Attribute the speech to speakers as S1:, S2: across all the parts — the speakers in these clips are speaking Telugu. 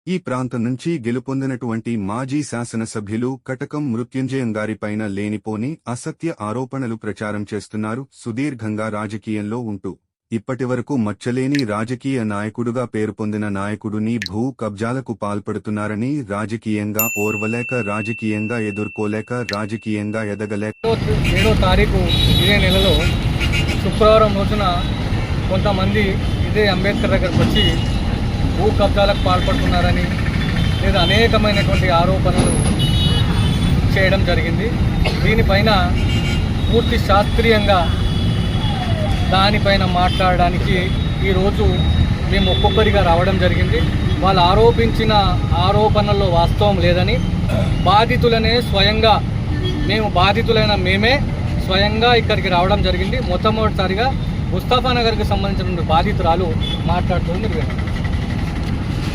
S1: ఈ ప్రాంతం నుంచి గెలుపొందినటువంటి మాజీ శాసనసభ్యులు కటకం మృత్యుంజయం గారిపైన లేనిపోని అసత్య ఆరోపణలు ప్రచారం చేస్తున్నారు. సుదీర్ఘంగా రాజకీయంలో ఉంటూ ఇప్పటివరకు మచ్చలేని రాజకీయ నాయకుడుగా పేరు పొందిన నాయకుడుని భూ కబ్జాలకు పాల్పడుతున్నారని, రాజకీయంగా ఓర్వలేక, రాజకీయంగా ఎదుర్కోలేక, రాజకీయంగా ఎదగలేక
S2: 7వ తారీఖు ఇదే నెలలో శుక్రవారం రోజున కొంతమంది ఇదే అంబేద్కర్ దగ్గరకు వచ్చి భూ కబ్జాలకు పాల్పడుతున్నారని లేదా అనేకమైనటువంటి ఆరోపణలు చేయడం జరిగింది. దీనిపైన పూర్తి శాస్త్రీయంగా దానిపైన మాట్లాడడానికి ఈరోజు మేము ఒక్కొక్కరిగా రావడం జరిగింది. వాళ్ళు ఆరోపించిన ఆరోపణల్లో వాస్తవం లేదని, బాధితులనే స్వయంగా మేమే స్వయంగా ఇక్కడికి రావడం జరిగింది. మొట్టమొదటిసారిగా ముస్తాఫానగర్కి సంబంధించిన బాధితురాలు మాట్లాడుతుంది.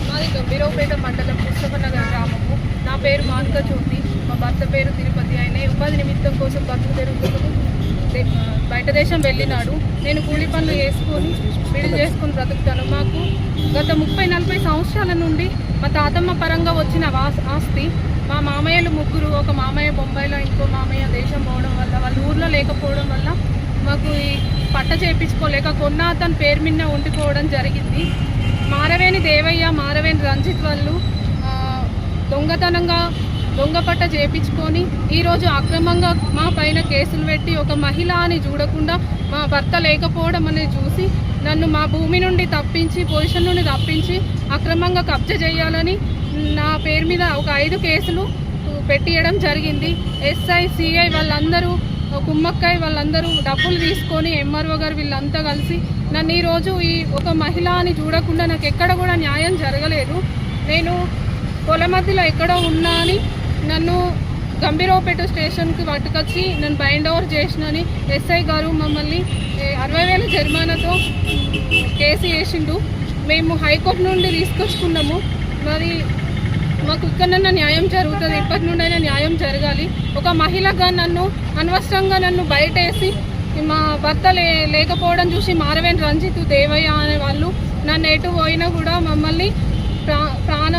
S3: మాది గంభీరావుపేట మండలం ముస్తాఫానగర్ గ్రామము. నా పేరు మానక జ్యోతి, మా భర్త పేరు తిరుపతి. ఆయన ఉపాధి నిమిత్తం కోసం బతుకు తెరుగుతూ బయట దేశం వెళ్ళినాడు. నేను కూలి పనులు వేసుకొని బిల్లు చేసుకుని బ్రతుకుతాను. మాకు గత 30-40 సంవత్సరాల నుండి మా తాతమ్మ పరంగా వచ్చిన ఆస్తి, మా మామయ్యలు ముగ్గురు, ఒక మామయ్య బొంబాయిలో, ఇంకో మామయ్య దేశం పోవడం వల్ల, వాళ్ళ ఊర్లో లేకపోవడం వల్ల మాకు ఈ పట్ట చేయించుకోలేక కొన్న అతని పేరు మీద ఉండిపోవడం జరిగింది. మారవేణి దేవయ్య, మారవేణి రంజిత్ వాళ్ళు దొంగ పట్ట చేయించుకొని ఈరోజు అక్రమంగా మా పైన కేసులు పెట్టి, ఒక మహిళ అని చూడకుండా మా భర్త లేకపోవడం అనేది చూసి నన్ను మా భూమి నుండి తప్పించి, పొజిషన్ నుండి తప్పించి అక్రమంగా కబ్జా చేయాలని నా పేరు మీద ఒక 5 కేసులు పెట్టియడం జరిగింది. ఎస్ఐ, సిఐ వాళ్ళందరూ, కుమ్మక్కాయ వాళ్ళందరూ డబ్బులు తీసుకొని, ఎంఆర్ఓ గారు వీళ్ళంతా కలిసి నన్ను ఈరోజు ఈ ఒక మహిళ అని చూడకుండా నాకు ఎక్కడ కూడా న్యాయం జరగలేదు. నేను పొల మధ్యలో ఎక్కడో ఉన్నా అని నన్ను గంభీరావుపేట స్టేషన్కి పట్టుకొచ్చి నన్ను బైండ్ ఓవర్ చేసినని ఎస్ఐ గారు మమ్మల్ని 60,000 జరిమానాతో కేసు వేసిండు. మేము హైకోర్టు నుండి తీసుకొచ్చుకున్నాము. మరి మాకు ఇక్కడన్నా న్యాయం జరుగుతుంది, ఇప్పటి నుండైనా న్యాయం జరగాలి. ఒక మహిళగా నన్ను అనవసరంగా నన్ను బయటేసి మా భర్త లేకపోవడం చూసి మారవేణి రంజిత్, దేవయ్య అనే వాళ్ళు నన్ను ఎటు పోయినా కూడా మమ్మల్ని ప్రాణ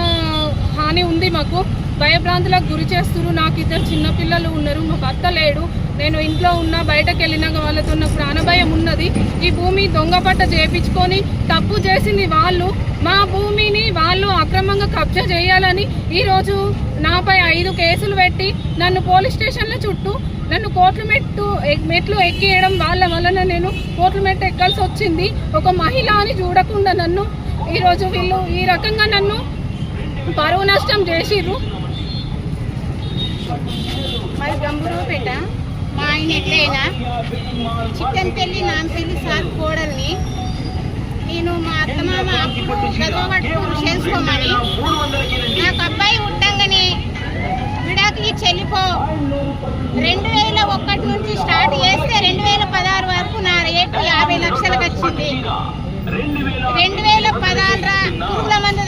S3: హాని ఉంది, మాకు భయభ్రాంతులకు గురి చేస్తున్నారు. నాకు 2 చిన్నపిల్లలు ఉన్నారు, మా భర్త లేడు. నేను ఇంట్లో ఉన్నా, బయటకు వెళ్ళినాక వాళ్ళతో నాకు ప్రాణభయం ఉన్నది. ఈ భూమి దొంగ పట్ట చేయించుకొని తప్పు చేసింది వాళ్ళు. మా భూమిని వాళ్ళు అక్రమంగా కబ్జా చేయాలని ఈరోజు నాపై 5 కేసులు పెట్టి నన్ను పోలీస్ స్టేషన్ల చుట్టూ నన్ను కోట్ల మెట్లు ఎక్కియడం వాళ్ళ వలన నేను కోట్ల మెట్టు ఎక్కాల్సి వచ్చింది. ఒక మహిళ అని చూడకుండా నన్ను ఈరోజు వీళ్ళు ఈ రకంగా నన్ను పరువు నష్టం చేసిర్రు.
S4: మరి గంభీరావుపేట మా ఆయన ఎట్లయినా చిట్టంపల్లి, నాంపల్లి సార్ కోడల్ని నేను మా అత్తమామ గదవట్టుకుని చేసుకోమని, నాకు అబ్బాయి ఉండంగానే విడాకులు చెల్లిపో 2001 నుంచి స్టార్ట్ చేస్తే 2016 వరకు నా రేటు 50 లక్షలకు వచ్చింది. 2016 పురుగుల మందు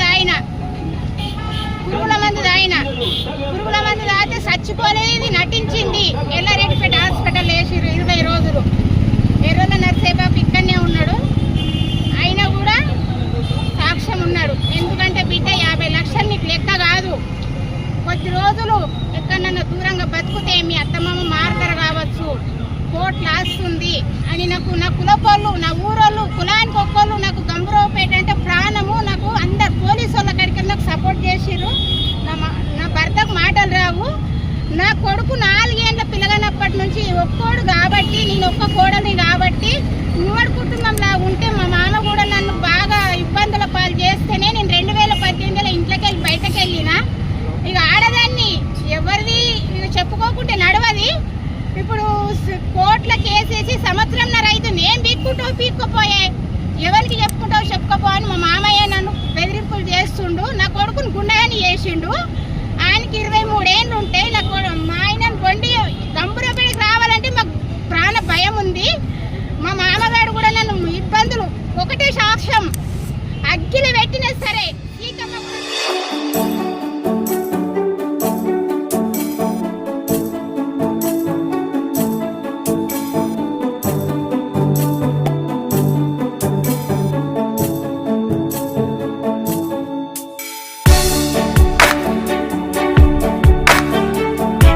S4: తాగితే చచ్చిపోలేదు, నటించింది. ఎల్లారెడ్డిపేట హాస్పిటల్ వేసిరు 20 రోజులు. ఎర్రల నర్సేబాబు ఇక్కడనే ఉన్నాడు, అయినా కూడా సాక్ష్యం ఉన్నాడు. ఎందుకంటే బిడ్డ 50 లక్షలు నీకు లెక్క కాదు. కొద్ది రోజులు ఎక్కడన్నా దూరంగా బతుకుతే మీ అత్తమామ మారుతారు కావచ్చు, కోర్టు లాస్తుంది అని నా కులపోళ్ళు, నా ఊరోళ్ళు, కులానికి ఒక్కోళ్ళు నాకు గంభీరావుపేట అంటే ప్రాణము. నాకు అందరు పోలీసు వాళ్ళ కడికి నాకు సపోర్ట్ చేసిరు. నా భర్తకు మాటలు రావు. నా కొడుకు 4 ఏళ్ళ పిల్లగానప్పటి నుంచి ఒక్కోడు కాబట్టి, నేను ఒక్క కోడని కాబట్టి ఉమ్మడి కుటుంబంలా ఉంటే మా మామ కూడా నన్ను బాగా ఇబ్బందుల పాలు చేస్తేనే నేను 2018లో ఇంట్లోకి వెళ్ళి బయటకు వెళ్ళినా. ఇక ఆడదాన్ని ఎవరిది చెప్పుకోకుంటే నడవది. ఇప్పుడు కోర్టుల కేసేసి 1.5 సంవత్సరం అయితే నేను పీక్కుపోయే ఎవరికి చెప్పుకోపో అని మా మామయ్య నన్ను బెదిరింపులు చేస్తుండు. నా కొడుకుని గుండెని చేసిండు. ఆయనకి 23 ఏళ్ళు ఉంటే మా ఆయనను కొండి గంభీరావుపేటకి రావాలంటే మాకు ప్రాణ భయం ఉంది. మా మామగారు కూడా నన్ను ఇబ్బందులు, ఒకటే సాక్ష్యం, అగ్గిలు పెట్టినా సరే